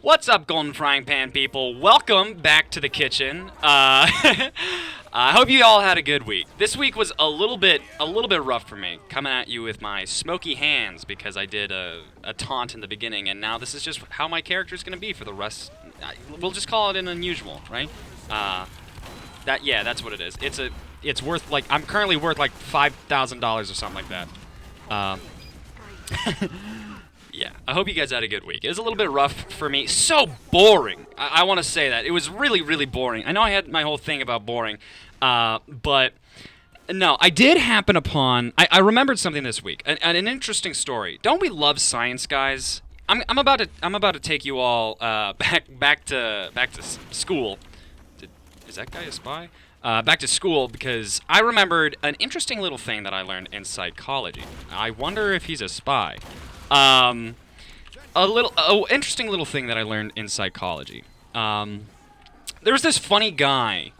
What's up, Golden Frying Pan people? Welcome back to the kitchen. I hope you all had a good week. This week was a little bit rough for me, coming at you with my smoky hands because I did a taunt in the beginning, and now this is just how my character is going to be for the rest. We'll just call it an unusual, right? That's what it is. It's worth like I'm currently worth like $5,000 or something like that. Yeah, I hope you guys had a good week. It was a little bit rough for me. So boring. I want to say that. It was really, really boring. I know I had my whole thing about boring, but no, I did happen upon... I remembered something this week, an interesting story. Don't we love science, guys? I'm about to take you all back to school. Is that guy a spy? Back to school because I remembered an interesting little thing that I learned in psychology. I wonder if he's a spy. Interesting little thing that I learned in psychology. There was this funny guy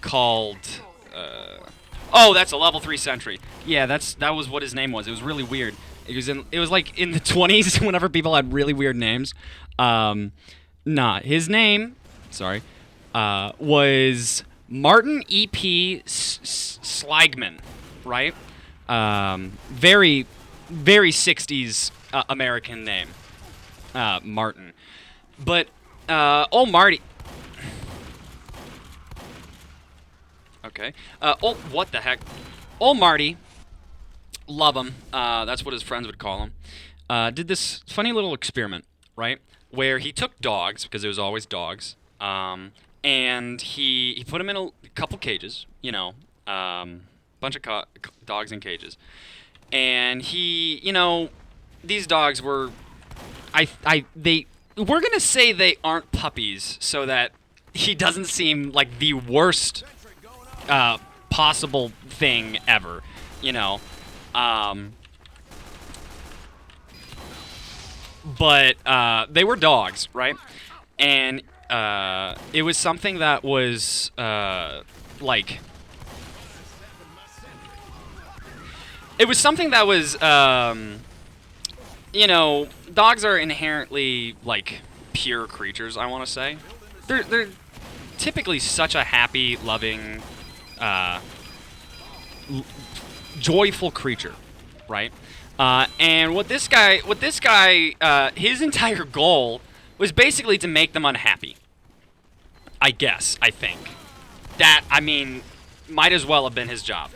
called. That's a level 3 sentry. Yeah, that was what his name was. It was really weird. It was like in the 20s whenever people had really weird names. His name, was Martin E.P. Sligman, right? Very 60s American name, Martin. But old Marty. Okay. What the heck? Old Marty. Love him. That's what his friends would call him. Did this funny little experiment, right? Where he took dogs, because it was always dogs, and he put them in a couple cages, bunch of dogs in cages. And these dogs were, we're gonna say they aren't puppies, so that he doesn't seem like the worst possible thing ever, But they were dogs, right? And it was something that was like. It was something that was, dogs are inherently, like, pure creatures, I want to say. They're typically such a happy, loving, joyful creature, right? And what this guy, his entire goal was basically to make them unhappy. I think. Might as well have been his job.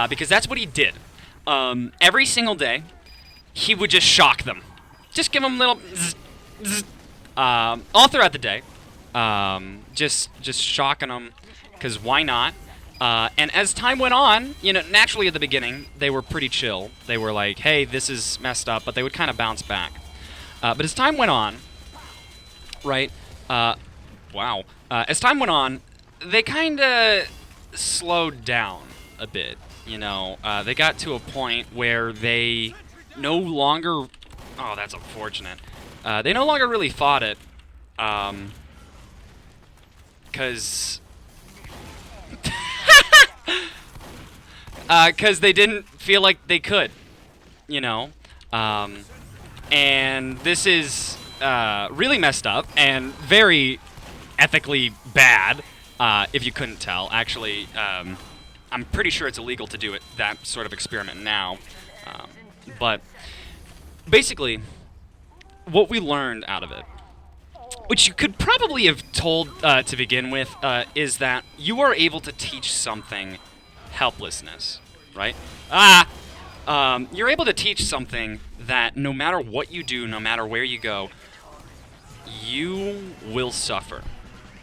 Because that's what he did. Every single day, he would just shock them. Just give them little zzz, zzz, all throughout the day. Just shocking them, because why not? And as time went on, naturally at the beginning, they were pretty chill. They were like, hey, this is messed up, but they would kind of bounce back. But as time went on, right, as time went on, they kind of slowed down a bit. They got to a point where they no longer... Oh, that's unfortunate. They no longer really fought it. Because they didn't feel like they could. And this is really messed up and very ethically bad, if you couldn't tell. Actually, I'm pretty sure it's illegal to do that sort of experiment now. But basically, what we learned out of it, which you could probably have told to begin with, is that you are able to teach something helplessness, right? You're able to teach something that no matter what you do, no matter where you go, you will suffer.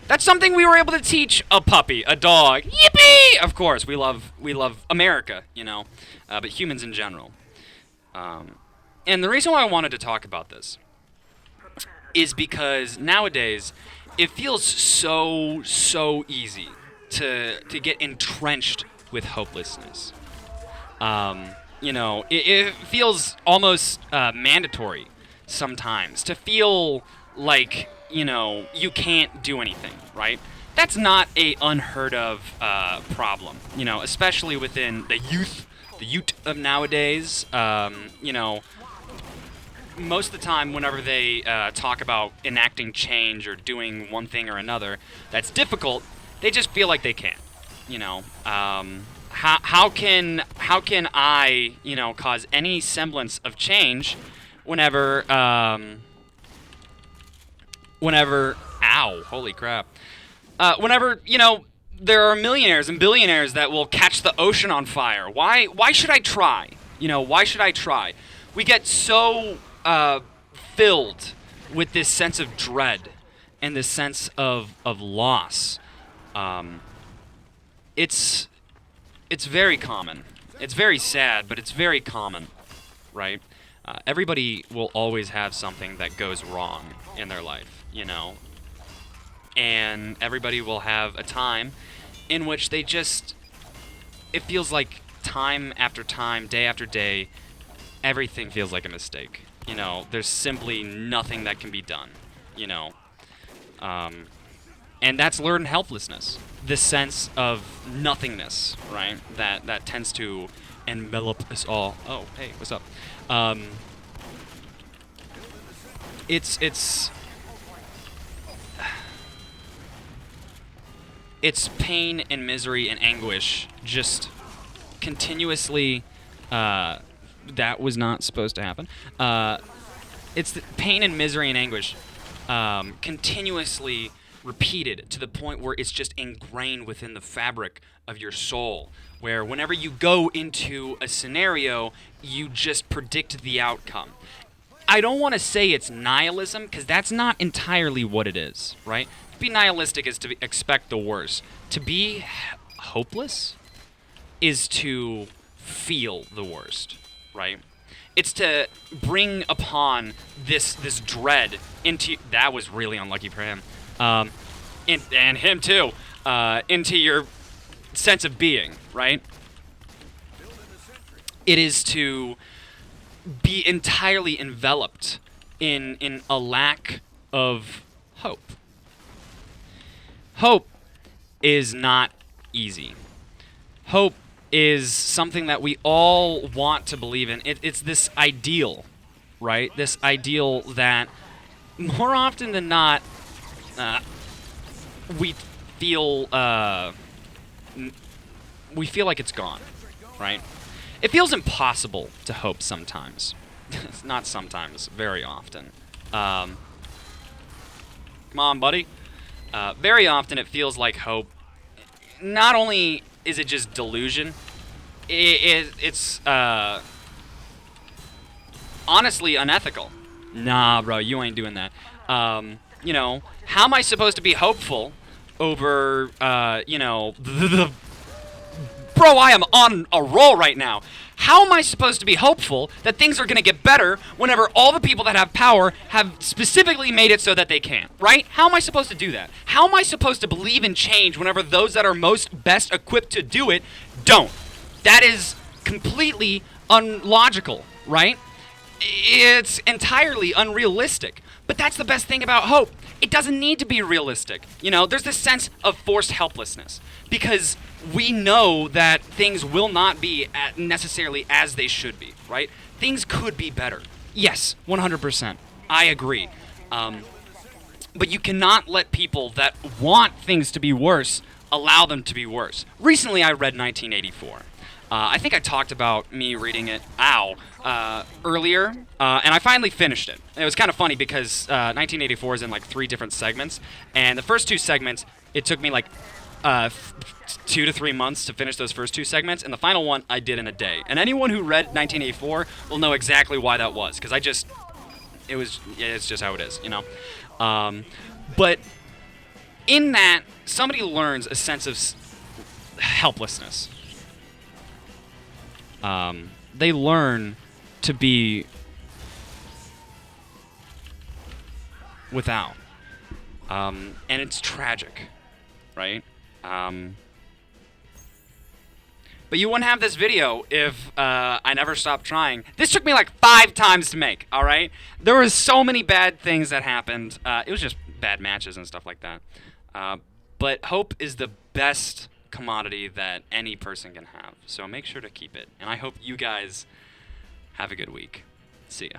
That's something we were able to teach a puppy, a dog. Yippee! Of course, we love America, but humans in general. And the reason why I wanted to talk about this is because nowadays it feels so easy to get entrenched with hopelessness. It feels almost mandatory sometimes to feel like you can't do anything, right? That's not a unheard of problem, especially within the youth of nowadays. most of the time, whenever they talk about enacting change or doing one thing or another that's difficult, they just feel like they can't. You know, how can I, you know, cause any semblance of change whenever ow, holy crap, whenever, you know, there are millionaires and billionaires that will catch the ocean on fire. Why should I try? You know, why should I try? We get so filled with this sense of dread and this sense of loss. It's very common. It's very sad, but it's very common, right? Everybody will always have something that goes wrong in their life, you know. And everybody will have a time in which they just, it feels like time after time, day after day, everything feels like a mistake. You know, there's simply nothing that can be done, you know. And that's learned helplessness, this sense of nothingness, right? That tends to envelop us all. Oh, hey, what's up? It's pain and misery and anguish just continuously. That was not supposed to happen. It's the pain and misery and anguish continuously repeated to the point where it's just ingrained within the fabric of your soul, where whenever you go into a scenario, you just predict the outcome. I don't want to say it's nihilism, because that's not entirely what it is, right? To be nihilistic is to expect the worst. To be hopeless is to feel the worst, right? It's to bring upon this dread into... That was really unlucky for him. And him too. Into your sense of being, right? It is to be entirely enveloped in a lack of hope. Hope is not easy. Hope is something that we all want to believe in. It's this ideal, right? This ideal that more often than not, we feel like it's gone, right? It feels impossible to hope sometimes. Not sometimes, very often. Come on, buddy. Very often it feels like hope. Not only is it just delusion, it's honestly unethical. Nah, bro, you ain't doing that. You know, how am I supposed to be hopeful over, you know, Bro, I am on a roll right now. How am I supposed to be hopeful that things are going to get better whenever all the people that have power have specifically made it so that they can't, right? How am I supposed to do that? How am I supposed to believe in change whenever those that are most best equipped to do it don't? That is completely unlogical, right? It's entirely unrealistic. But that's the best thing about hope. It doesn't need to be realistic. You know, there's this sense of forced helplessness because we know that things will not be necessarily as they should be, right? Things could be better. Yes, 100%. I agree. But you cannot let people that want things to be worse allow them to be worse. Recently, I read 1984. I think I talked about me reading it, earlier, and I finally finished it. It was kind of funny because 1984 is in like 3 different segments, and the first 2 segments, it took me like 2 to 3 months to finish those first 2 segments, and the final one I did in a day. And anyone who read 1984 will know exactly why that was, because it's just how it is, you know? But in that, somebody learns a sense of helplessness. They learn to be without. And it's tragic, right? But you wouldn't have this video if I never stopped trying. This took me like 5 times to make, all right? There were so many bad things that happened. It was just bad matches and stuff like that. But hope is the best commodity that any person can have. So make sure to keep it. And I hope you guys have a good week. See ya.